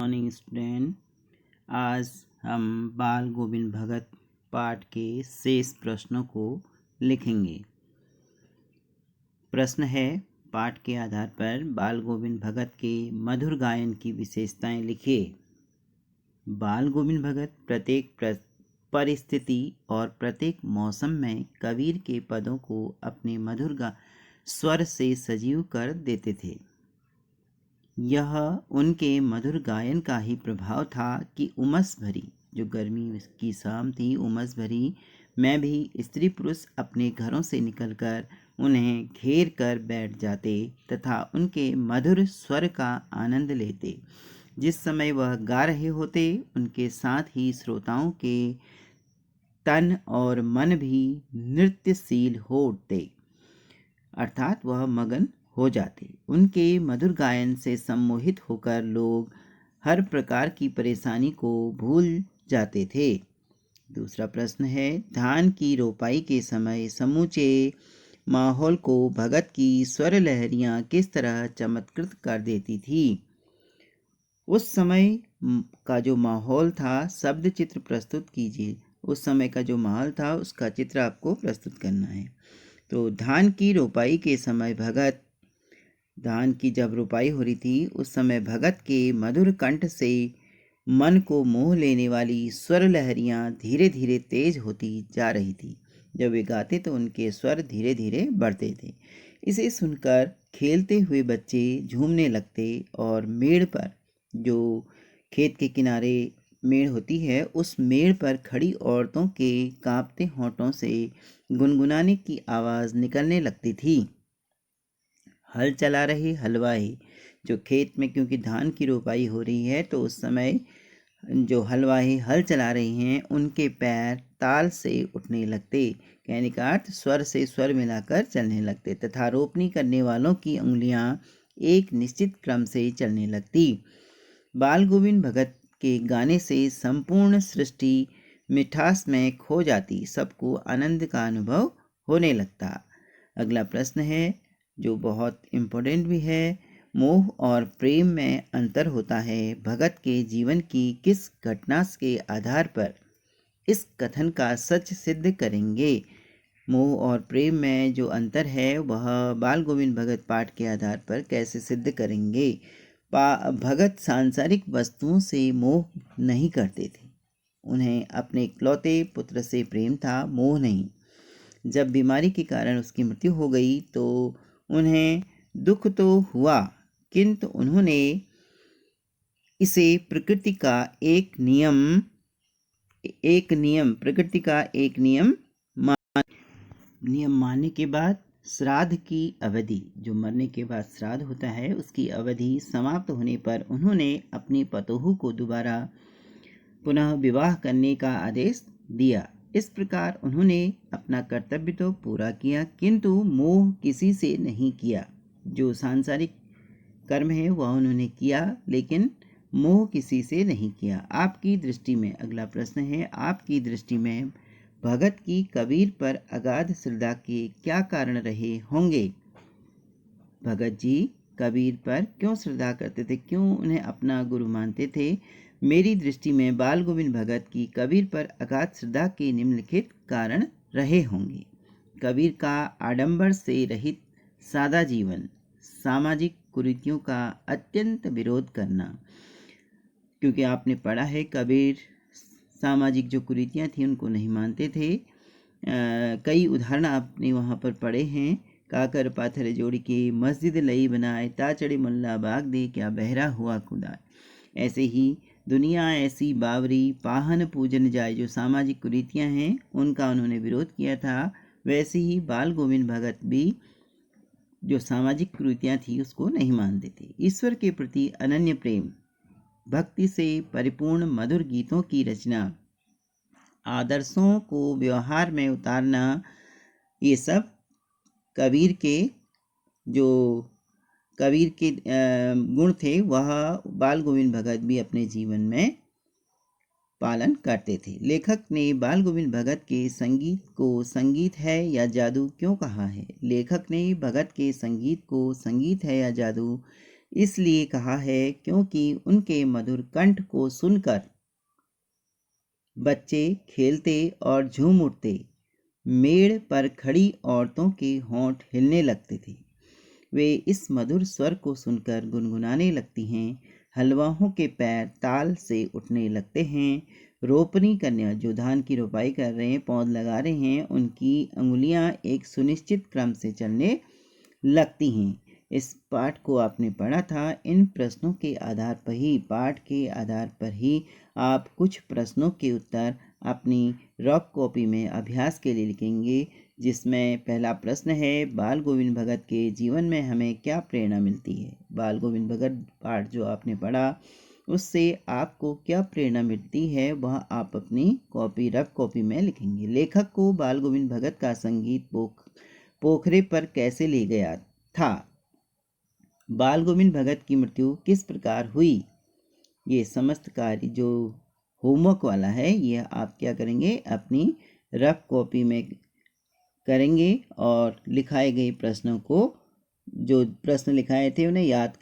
Morning student. आज हम बाल गोविंद भगत पाठ के शेष प्रश्नों को लिखेंगे। प्रश्न है, पाठ के आधार पर बाल गोविंद भगत के मधुर गायन की विशेषताएं लिखिए। बाल गोविंद भगत प्रत्येक परिस्थिति और प्रत्येक मौसम में कबीर के पदों को अपने मधुर स्वर से सजीव कर देते थे। यह उनके मधुर गायन का ही प्रभाव था कि उमस भरी, जो गर्मी की शाम थी, उमस भरी में भी स्त्री पुरुष अपने घरों से निकलकर उन्हें घेर कर बैठ जाते तथा उनके मधुर स्वर का आनंद लेते। जिस समय वह गा रहे होते, उनके साथ ही श्रोताओं के तन और मन भी नृत्यशील हो उठते, अर्थात वह मगन हो जाते। उनके मधुर गायन से सम्मोहित होकर लोग हर प्रकार की परेशानी को भूल जाते थे। दूसरा प्रश्न है, धान की रोपाई के समय समूचे माहौल को भगत की स्वर लहरियां किस तरह चमत्कृत कर देती थी। उस समय का जो माहौल था, शब्द चित्र प्रस्तुत कीजिए। उस समय का जो माहौल था उसका चित्र आपको प्रस्तुत करना है। तो धान की रोपाई के समय धान की जब रोपाई हो रही थी, उस समय भगत के मधुर कंठ से मन को मोह लेने वाली स्वर लहरियां धीरे धीरे तेज होती जा रही थी। जब वे गाते तो उनके स्वर धीरे धीरे बढ़ते थे। इसे सुनकर खेलते हुए बच्चे झूमने लगते और मेड़ पर, जो खेत के किनारे मेड़ होती है, उस मेड़ पर खड़ी औरतों के कांपते होंठों से गुनगुनाने की आवाज़ निकलने लगती थी। हल चला रहे हलवाई, जो खेत में, क्योंकि धान की रोपाई हो रही है, तो उस समय जो हलवाई हल चला रहे हैं, उनके पैर ताल से उठने लगते, कहने का अर्थ स्वर से स्वर मिलाकर चलने लगते, तथा रोपनी करने वालों की उंगलियां एक निश्चित क्रम से चलने लगती। बाल गोविंद भगत के गाने से संपूर्ण सृष्टि मिठास में खो जाती, सबको आनंद का अनुभव होने लगता। अगला प्रश्न है, जो बहुत इम्पोर्टेंट भी है, मोह और प्रेम में अंतर होता है। भगत के जीवन की किस घटना के आधार पर इस कथन का सच सिद्ध करेंगे। मोह और प्रेम में जो अंतर है वह बाल गोविंद भगत पाठ के आधार पर कैसे सिद्ध करेंगे। भगत सांसारिक वस्तुओं से मोह नहीं करते थे। उन्हें अपने इकलौते पुत्र से प्रेम था, मोह नहीं। जब बीमारी के कारण उसकी मृत्यु हो गई तो उन्हें दुख तो हुआ, किंतु उन्होंने इसे प्रकृति का एक नियम मानने के बाद श्राद्ध की अवधि, जो मरने के बाद श्राद्ध होता है, उसकी अवधि समाप्त होने पर उन्होंने अपनी पतोहू को दोबारा पुनः विवाह करने का आदेश दिया। इस प्रकार उन्होंने अपना कर्तव्य तो पूरा किया, किंतु मोह किसी से नहीं किया। जो सांसारिक कर्म है वह उन्होंने किया, लेकिन मोह किसी से नहीं किया। आपकी दृष्टि में, अगला प्रश्न है, आपकी दृष्टि में भगत की कबीर पर अगाध श्रद्धा के क्या कारण रहे होंगे। भगत जी कबीर पर क्यों श्रद्धा करते थे, क्यों उन्हें अपना गुरु मानते थे। मेरी दृष्टि में बाल गोविंद भगत की कबीर पर अगाध श्रद्धा के निम्नलिखित कारण रहे होंगे। कबीर का आडंबर से रहित सादा जीवन, सामाजिक कुरीतियों का अत्यंत विरोध करना, क्योंकि आपने पढ़ा है कबीर सामाजिक जो कुरीतियाँ थी उनको नहीं मानते थे। कई उदाहरण आपने वहाँ पर पढ़े हैं। काकर पाथर जोड़ के मस्जिद लई बनाए, ताचड़े मुल्ला बाग दे क्या बहरा हुआ खुदा। ऐसे ही दुनिया ऐसी बावरी, पाहन पूजन जाए, जो सामाजिक कुरीतियाँ हैं उनका उन्होंने विरोध किया था। वैसे ही बाल गोविंद भगत भी जो सामाजिक कुरीतियाँ थी उसको नहीं मानते थे। ईश्वर के प्रति अनन्य प्रेम, भक्ति से परिपूर्ण मधुर गीतों की रचना, आदर्शों को व्यवहार में उतारना, ये सब कबीर के गुण थे, वह बाल गोविंद भगत भी अपने जीवन में पालन करते थे। लेखक ने बाल गोविंद भगत के संगीत को संगीत है या जादू क्यों कहा है। लेखक ने भगत के संगीत को संगीत है या जादू इसलिए कहा है क्योंकि उनके मधुर कंठ को सुनकर बच्चे खेलते और झूम उठते। मेड़ पर खड़ी औरतों के होंठ हिलने लगते थे। वे इस मधुर स्वर को सुनकर गुनगुनाने लगती हैं। हलवाओं के पैर ताल से उठने लगते हैं। रोपनी कन्या जो धान की रोपाई कर रहे हैं, पौध लगा रहे हैं, उनकी अंगुलियां एक सुनिश्चित क्रम से चलने लगती हैं। इस पाठ को आपने पढ़ा था। इन प्रश्नों के आधार पर ही, पाठ के आधार पर ही आप कुछ प्रश्नों के उत्तर अपनी रफ कॉपी में अभ्यास के लिए लिखेंगे, जिसमें पहला प्रश्न है, बाल गोविंद भगत के जीवन में हमें क्या प्रेरणा मिलती है। बाल गोविंद भगत पाठ जो आपने पढ़ा, उससे आपको क्या प्रेरणा मिलती है, वह आप अपनी कॉपी, रफ कॉपी में लिखेंगे। लेखक को बाल गोविंद भगत का संगीत पोखरे पर कैसे ले गया था। बाल गोविंद भगत की मृत्यु किस प्रकार हुई। ये समस्त कार्य जो होमवर्क वाला है, यह आप क्या करेंगे, अपनी रफ कॉपी में करेंगे और लिखाए गए प्रश्नों को, जो प्रश्न लिखाए थे, उन्हें याद